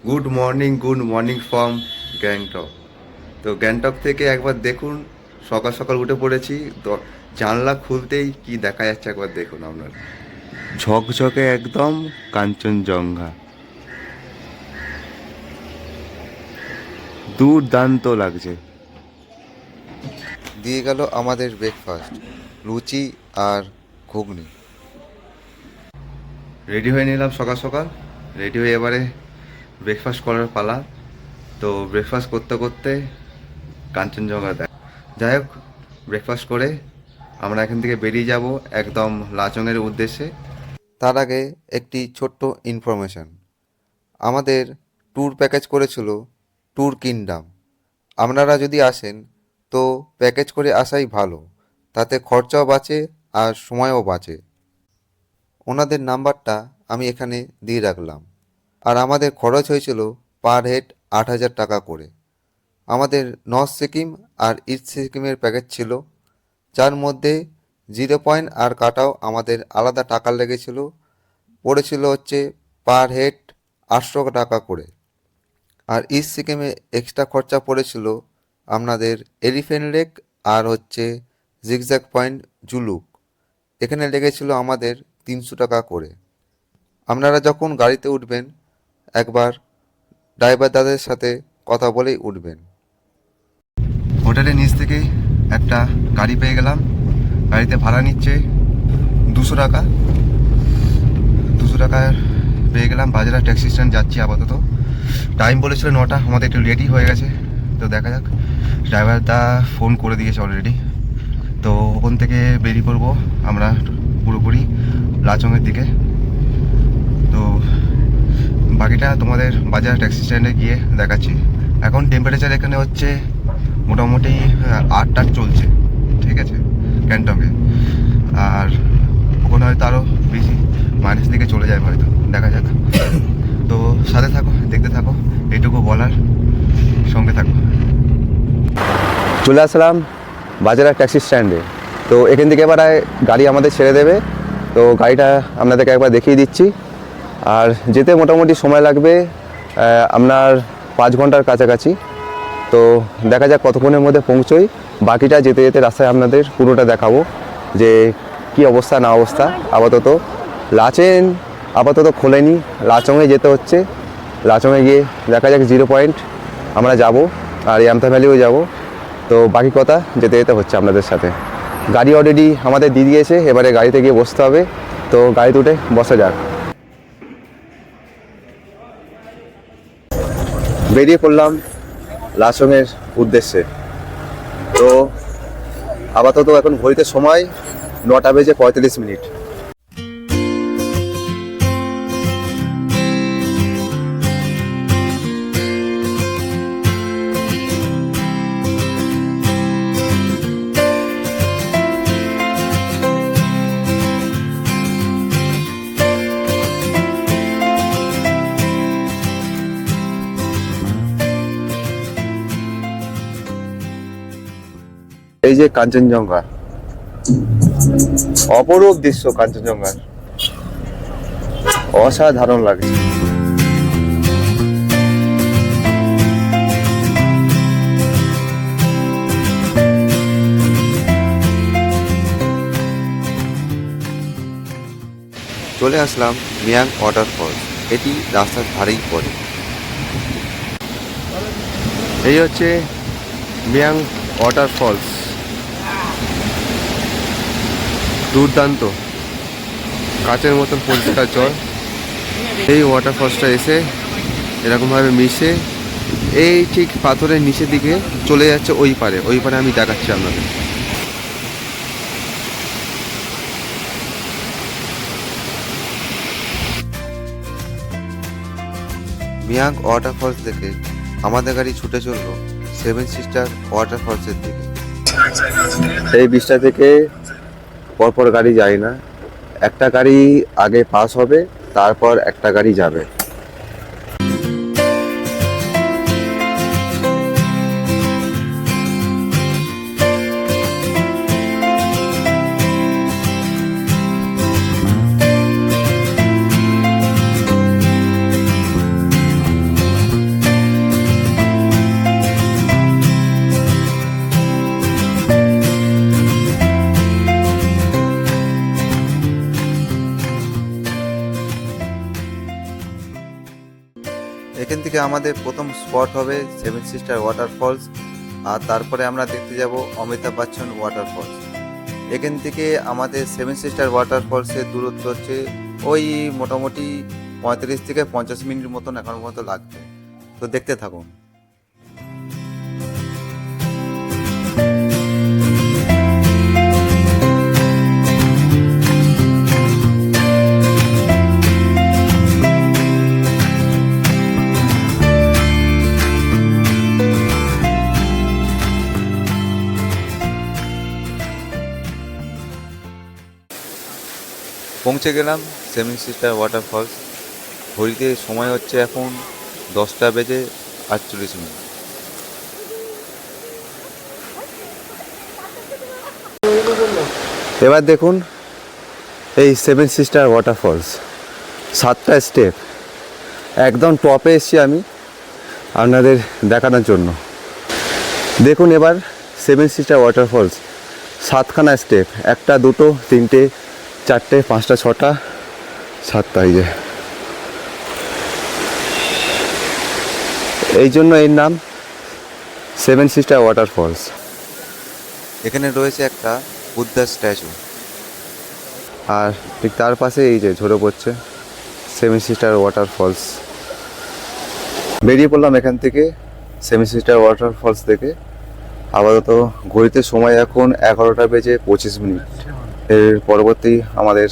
Good morning from Gangtok. তো গ্যাংটক থেকে একবার দেখুন, সকাল সকাল উঠে পড়েছি। জানলা খুলতেই কি দেখা যাচ্ছে একবার দেখুন আপনারা। ঝকঝকে একদম কাঞ্চনজঙ্ঘা, দুর্দান্ত লাগছে। দিয়ে গেল আমাদের ব্রেকফাস্ট, লুচি আর ঘুগনি। রেডি হয়ে নিলাম সকাল সকাল, রেডি হয়ে এবারে ব্রেকফাস্ট করার পালা। তো ব্রেকফাস্ট করতে করতে কাঞ্চনজঙ্ঘা দেখ। যাই হোক, ব্রেকফাস্ট করে আমরা এখান থেকে বেরিয়ে যাব একদম লাচংয়ের উদ্দেশ্যে। তার আগে একটি ছোট্ট ইনফরমেশান। আমাদের ট্যুর প্যাকেজ করেছিল ট্যুর কিংডম। আপনারা যদি আসেন তো প্যাকেজ করে আসাই ভালো, তাতে খরচাও বাঁচে আর সময়ও বাঁচে। ওনাদের নাম্বারটা আমি এখানে দিয়ে রাখলাম। আর আমাদের খরচ হয়েছিল পার হেড 8,000 টাকা করে। আমাদের নর্থ সিকিম আর ইস্ট সিকিমের প্যাকেজ ছিল, যার মধ্যে 0 পয়েন্ট আর কাটাও আমাদের আলাদা টাকা লেগেছিল। পড়েছিল হচ্ছে পার হেড 800 টাকা করে। আর ইস্ট সিকিমে এক্সট্রা খরচা পড়েছিল আপনাদের এলিফ্যান্ট লেক আর হচ্ছে জিগজ্যাগ পয়েন্ট জুলুক। এখানে লেগেছিল আমাদের 300 টাকা করে। আপনারা যখন গাড়িতে উঠবেন একবার ড্রাইভার দাদের সাথে কথা বলেই উঠবেন। হোটেলের নিচ থেকে একটা গাড়ি পেয়ে গেলাম। গাড়িতে ভাড়া নিচ্ছে 200 টাকা। 200 টাকায় পেয়ে গেলাম। বাজারা ট্যাক্সি স্ট্যান্ড যাচ্ছি আপাতত। টাইম বলেছিল 9টা, আমাদের একটু লেটই হয়ে গেছে। তো দেখা যাক, ড্রাইভার দা ফোন করে দিয়েছে অলরেডি। তো ওখান থেকে বেরিয়ে পড়বো আমরা পুরোপুরি লাচংয়ের দিকে। তো বাকিটা তোমাদের বাজার ট্যাক্সি স্ট্যান্ডে গিয়ে দেখাচ্ছি। এখন টেম্পারেচার এখানে হচ্ছে মোটামুটি 8 চলছে, ঠিক আছে, গ্যাংটকে। আর ওখানে হয়তো আরও বেশি মাইনাস দিকে চলে যাবে হয়তো, দেখা যাক। তো সাথে থাকো, দেখতে থাকো, এইটুকু বলার, সঙ্গে থাকো। চলে আসলাম বাজার ট্যাক্সি স্ট্যান্ডে। তো এখান থেকে এবার গাড়ি আমাদের ছেড়ে দেবে। তো গাড়িটা আপনাদেরকে একবার দেখিয়ে দিচ্ছি। আর যেতে মোটামুটি সময় লাগবে আপনার 5 ঘন্টার কাছাকাছি। তো দেখা যাক কতক্ষণের মধ্যে পৌঁছোই। বাকিটা যেতে যেতে রাস্তায় আপনাদের পুরোটা দেখাবো যে কি অবস্থা না অবস্থা। আপাতত খোলেনি, লাচংয়ে যেতে হচ্ছে। লাচংয়ে গিয়ে দেখা যাক 0 পয়েন্ট আমরা যাব, আর ইয়ামথা ভ্যালিও যাব। তো বাকি কথা যেতে যেতে হচ্ছে আপনাদের সাথে। গাড়ি অলরেডি আমাদের দিয়ে দিয়েছে, এবারে গাড়িতে গিয়ে বসতে হবে। তো গাড়িতে উঠে বসা যাক। বেরিয়ে পড়লাম লাচংয়ের উদ্দেশ্যে। তো আপাতত এখন ঘড়িতে সময় 9:35। এই যে কাঞ্চনজঙ্ঘা, অপরূপ দৃশ্য কাঞ্চনজঙ্ঘার, অসাধারণ লাগছে। চলে আসলাম মিয়াং ওয়াটারফল। এটি রাস্তার ধারেই পড়ে। এই হচ্ছে মিয়াং ওয়াটারফলস, দুর্দান্ত, কাচের মতন পরিষ্কার জল। এই ওয়াটারফলসটা এসে এরকমভাবে মিশে এই ঠিক পাথরের নিচের দিকে চলে যাচ্ছে ওই পারে আমি দেখাচ্ছি আপনাদের। মিয়াং ওয়াটারফলস থেকে আমাদের গাড়ি ছুটে চললো 7 সিস্টার ওয়াটারফলসের দিকে। এই ব্রিজটা থেকে পরপর গাড়ি যায় না, একটা গাড়ি আগে পাস হবে, তারপর একটা গাড়ি যাবে। এখান থেকে আমাদের প্রথম স্পট হবে সেভেন সিস্টার ওয়াটারফলস, আর তারপরে আমরা দেখতে যাব অমিতাভ বচ্চন ওয়াটারফলস। এখান থেকে আমাদের সেভেন সিস্টার ওয়াটারফলসের দূরত্ব হচ্ছে ওই মোটামুটি 35 থেকে 50 মিনিট মতন এখন পর্যন্ত লাগবে। তো দেখতে থাকুন। পৌঁছে গেলাম সেভেন সিস্টার ওয়াটারফলস। ঘড়িতে সময় হচ্ছে এখন 10:48। এবার দেখুন এই সেভেন সিস্টার ওয়াটারফলস, 7টা স্টেপ, একদম টপে এসেছি আমি আপনাদের দেখানোর জন্য। দেখুন এবার সেভেন সিস্টার ওয়াটারফলস 7খানা স্টেপ, 1, 2, 3, 4, 5, 6, 7টা। এই জন্য এর নাম সেভেন সিস্টার ওয়াটারফলস। এখানে রয়েছে একটা বুদ্ধার স্ট্যাচু, আর ঠিক তার পাশে এই যে ঝরে পড়ছে সেভেন সিস্টার ওয়াটারফলস। বেরিয়ে পড়লাম এখান থেকে সেভেন সিস্টার ওয়াটারফলস থেকে। আপাতত ঘড়িতে সময় এখন 11:25। এর পরবর্তী আমাদের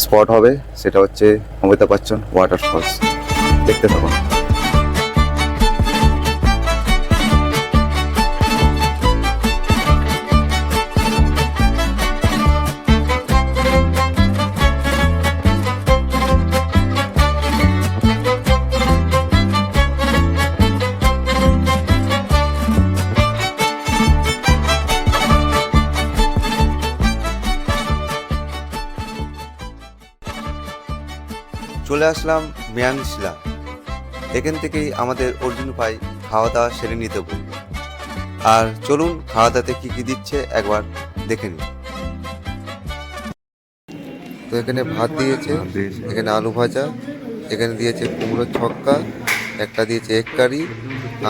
স্পট হবে সেটা হচ্ছে অমিতাভ বচ্চন ওয়াটারফলস। দেখতে থাকুন। চলে আসলাম মিয়াংশিলা। এখান থেকেই আমাদের অর্জুন ভাই খাওয়া দাওয়া সেরে নিতে বলল। আর চলুন খাওয়া দাওয়াতে কী কী দিচ্ছে একবার দেখে নিই। তো এখানে ভাত দিয়েছে, এখানে আলু ভাজা, এখানে দিয়েছে কুমড়োর ছক্কা, একটা দিয়েছে এগ কারি,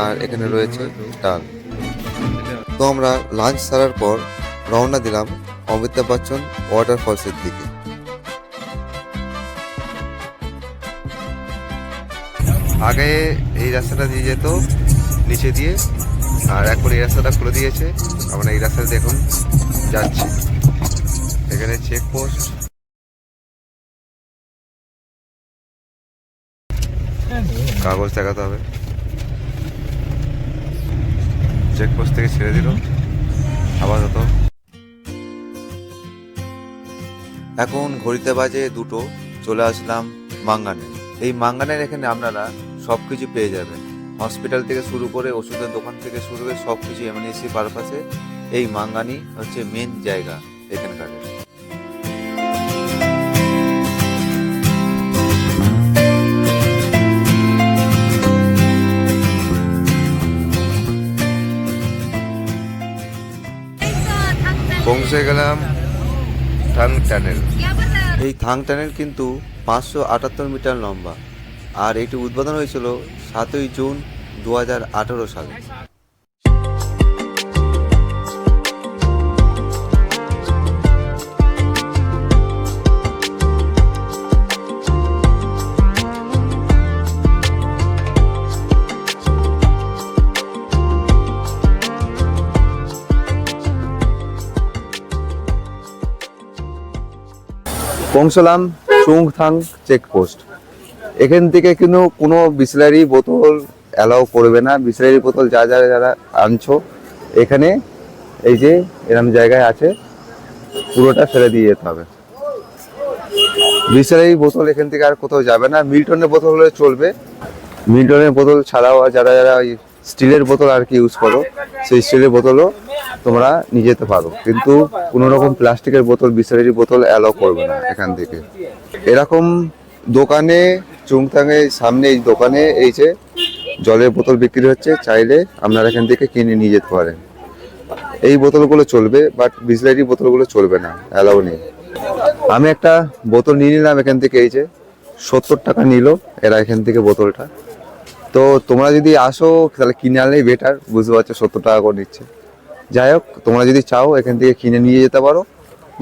আর এখানে রয়েছে ডাল। তো আমরা লাঞ্চ সারার পর রওনা দিলাম অমিতাভ বচ্চন ওয়াটারফলসের দিকে। আগে এই রাস্তাটা দিয়ে যেত নিচে দিয়ে, আর এখন এই রাস্তাটা খুলে দিয়েছে। আমরা এই রাস্তাটা দেখুন যাচ্ছি। এখানে চেকপোস্ট, কাগজ দেখাতে হবে। চেকপোস্ট থেকে ছেড়ে দিল আপাতত। এখন ঘড়িতে বাজে 2টো। চলে আসলাম মাঙ্গানে। এই মাঙ্গানের এখানে আপনারা সব কিছু পেয়ে যাবেন, হসপিটাল থেকে শুরু করে ওষুধের দোকান থেকে শুরু করে সব কিছু এমার্জেন্সি পারপাসে এই মাঙ্গানি হচ্ছে মেন জায়গা এখানকার। পৌঁছে গেলাম থাং টানেল। এই থাং টানেল কিন্তু 578 মিটার লম্বা, আর এটি উদ্বোধন হয়েছিল 7ই জুন 2018 সালে। পৌঁছলাম চুংথাং চেকপোস্ট। এখান থেকে কিন্তু কোনো বিসলারি বোতল অ্যালাউ করবে না। বিসলারি বোতল যারা আনছো এখানে এই যে এরকম জায়গায় আছে, পুরোটা ফেলে দিয়ে যেতে হবে। বিসলারি বোতল এখান থেকে আর কোথাও যাবে না। মিল্টনের বোতল হলে চলবে, মিল্টনের বোতল ছাড়াও যারা ওই স্টিলের বোতল আর কি ইউজ করো, সেই স্টিলের বোতলও তোমরা নিয়ে যেতে পারো, কিন্তু কোনো রকম প্লাস্টিকের বোতল বিসলারি বোতল অ্যালাউ করবে না এখান থেকে। এরকম দোকানে চুংথাংয়ের সামনে এই দোকানে এই যে জলের বোতল বিক্রি হচ্ছে, চাইলে আপনারা এখান থেকে কিনে নিয়ে যেতে পারেন। এই বোতলগুলো চলবে, বাট বিসলারি বোতলগুলো চলবে না, অ্যালাউ নেই। আমি একটা বোতল নিয়ে নিলাম এখান থেকে, এই যে 70 টাকা নিল এরা এখান থেকে বোতলটা। তো তোমরা যদি আসো তাহলে কিনে আনলেই বেটার, বুঝতে পারছো 70 টাকা করে নিচ্ছে। যাই হোক, তোমরা যদি চাও এখান থেকে কিনে নিয়ে যেতে পারো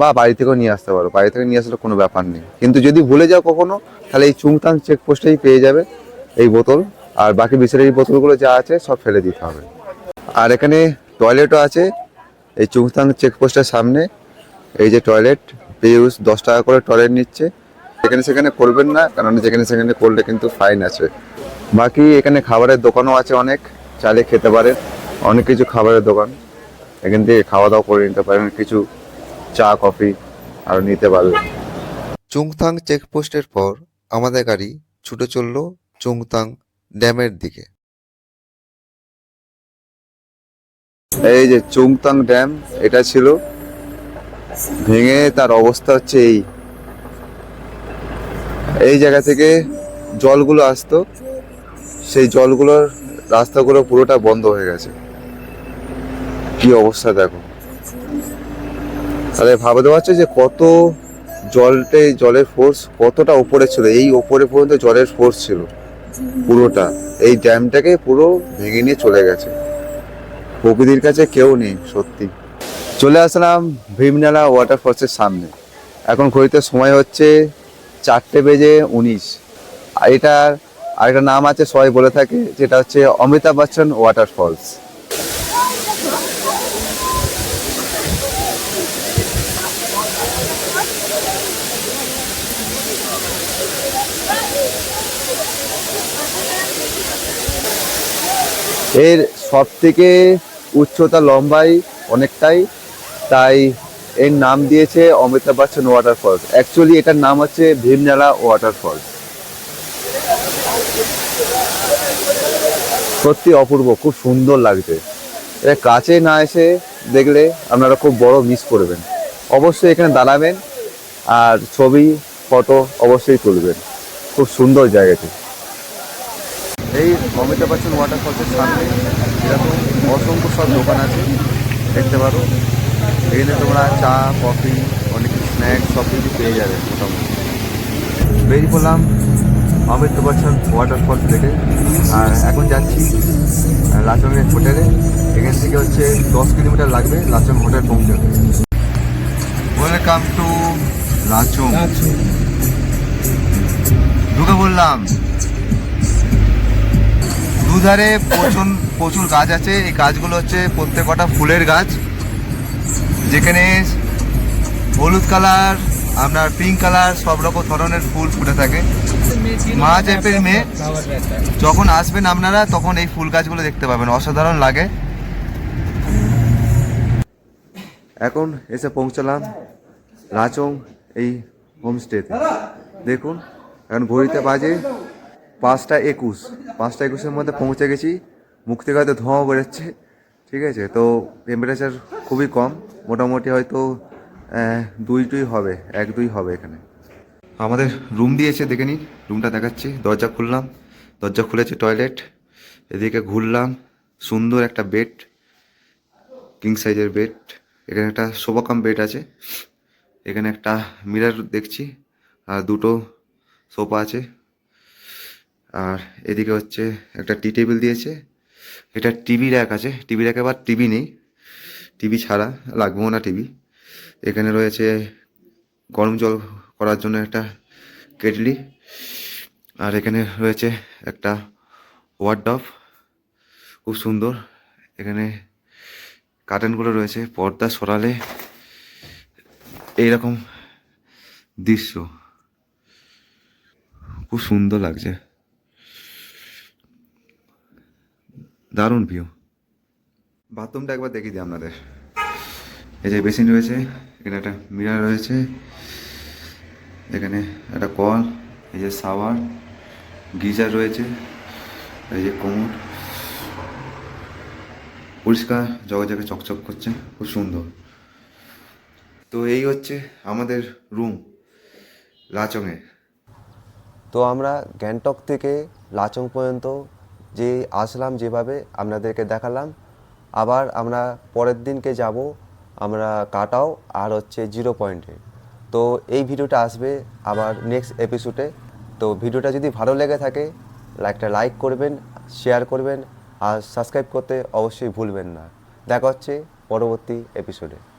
বা বাড়ি থেকেও নিয়ে আসতে পারো, বাড়ি থেকে নিয়ে আসলে কোনো ব্যাপার নেই। কিন্তু যদি ভুলে যাও কখনো, তাহলে এই চুংতাং চেকপোস্টেই পেয়ে যাবে এই বোতল, আর বাকি বিসলেরি বোতলগুলো যা আছে সব ফেলে দিতে হবে। আর এখানে টয়লেটও আছে এই চুংতাং চেকপোস্টের সামনে। এই যে টয়লেট, ইউজ 10 টাকা করে টয়লেট নিচ্ছে। যেখানে সেখানে করবেন না, কারণ যেখানে সেখানে করলে কিন্তু ফাইন আছে। বাকি এখানে খাবারের দোকানও আছে অনেক, চাইলে খেতে পারেন, অনেক কিছু খাবারের দোকান, এখান থেকে খাওয়া দাওয়া করে নিতে পারেন, কিছু চা কফি আরও নিতে পারবেন। চুংথাং চেকপোস্টের পর আমাদের গাড়ি ছুটে চলল চুংতাং ড্যামের দিকে। এই যে চুংতাং ড্যাম, এটা ছিল, ভেঙে তার অবস্থা হচ্ছে এই জায়গা থেকে জলগুলো আসতো, সেই জলগুলোর রাস্তাগুলো পুরোটা বন্ধ হয়ে গেছে। কি অবস্থা দেখো, তাহলে ভাবতে পারছো যে কত জলের ফোর্স কতটা উপরে ছিল, এই ওপরে পর্যন্ত জলের ফোর্স ছিল পুরোটা, এই ড্যামটাকে পুরো ভেঙে নিয়ে চলে গেছে। প্রকৃতির কাছে কেউ নেই সত্যি। চলে আসলাম ভীমনালা ওয়াটারফলসের সামনে। এখন ঘড়িতে সময় হচ্ছে 4:19। এটার আরেকটা নাম আছে, সবাই বলে থাকে, যেটা হচ্ছে অমিতাভ বচ্চন ওয়াটারফলস। এর সব থেকে উচ্চতা লম্বাই অনেকটাই, তাই এর নাম দিয়েছে অমিতাভ বচ্চন ওয়াটারফলস। অ্যাকচুয়ালি এটার নাম হচ্ছে ভীমনালা ওয়াটারফলস। সত্যি অপূর্ব, খুব সুন্দর লাগছে। এটা কাছে না এসে দেখলে আপনারা খুব বড় মিস করবেন। অবশ্যই এখানে দাঁড়াবেন আর ছবি ফটো অবশ্যই তুলবেন, খুব সুন্দর জায়গাটি। এই অমিতাভ বচ্চন ওয়াটারফলসের সামনে এরকম অসংখ্য সব দোকান আছে, দেখতে পারো। এখানে তোমরা চা কফি অনেক স্ন্যাক্স সব কিছু পেয়ে যাবে মোটামুটি। বেরিয়ে পড়লাম অমিতাভ বচ্চন ওয়াটারফলস থেকে, আর এখন যাচ্ছি লাচংয়ের হোটেলে। এখান থেকে হচ্ছে 10 কিলোমিটার লাগবে লাচং হোটেল পৌঁছাতে। Welcome to Lachung. ঢুকে বললাম, দুধারে প্রচুর গাছ আছে। এই গাছগুলো হচ্ছে প্রত্যেকটা ফুলের গাছ, যেখানে হলুদ কালার, আপনার পিঙ্ক কালার, সব রকম ধরনের ফুল ফুটে থাকে। মার্চ এপ্রিল মে যখন আসবেন আপনারা, তখন এই ফুল গাছগুলো দেখতে পাবেন, অসাধারণ লাগে। এখন এসে পৌঁছালাম লাচং এই হোমস্টেতে। দেখুন এখন ঘড়িতে বাজে 5:21। 5:21-এর মধ্যে পৌঁছে গেছি। মুখ থেকে হয়তো ধোঁয়া বেরোচ্ছে, ঠিক আছে। তো টেম্পারেচার খুবই কম, মোটামুটি হয়তো 2 হবে, 1-2 হবে এখানে। আমাদের রুম দিয়েছে, দেখে নিন, রুমটা দেখাচ্ছি। দরজা খুললাম, দরজা খুলেছে টয়লেট, এদিকে ঘুরলাম, সুন্দর একটা বেড, কিং সাইজের বেড। এখানে একটা সোফা কাম বেড আছে, এখানে একটা মিরর দেখছি, আর 2টো সোফা আছে। আর এদিকে হচ্ছে একটা টি টেবিল দিয়েছে। এটা টিভি র্যাক আছে, টিভি র্যাকে আবার টিভি নেই, টিভি ছাড়া লাগবেও না টিভি। এখানে রয়েছে গরম জল করার জন্য একটা কেটলি, আর এখানে রয়েছে একটা ওয়ার্ডরোব, খুব সুন্দর। এখানে কার্টেনগুলো রয়েছে, পর্দা সরালে এইরকম দৃশ্য, খুব সুন্দর লাগছে, দারুণ ভিউ। বাথরুমটা একবার দেখিয়ে দিই আপনাদের। এই যে বেসিন রয়েছে, এখানে একটা মিরর রয়েছে, এখানে একটা কল, এই যে শাওয়ার, গিজার রয়েছে, এই যে কোমর, পরিষ্কার জগজগে চকচক করছে, খুব সুন্দর। তো এই হচ্ছে আমাদের রুম লাচংয়ে। তো আমরা গ্যাংটক থেকে লাচং পর্যন্ত যে আসলাম, যেভাবে আপনাদেরকে দেখালাম, আবার আমরা পরের দিনকে যাব আমরা কাটাও আর হচ্ছে 0 পয়েন্টে। তো এই ভিডিওটা আসবে আবার নেক্সট এপিসোডে। তো ভিডিওটা যদি ভালো লেগে থাকে একটা লাইক করবেন, শেয়ার করবেন আর সাবস্ক্রাইব করতে অবশ্যই ভুলবেন না। দেখা হচ্ছে পরবর্তী এপিসোডে।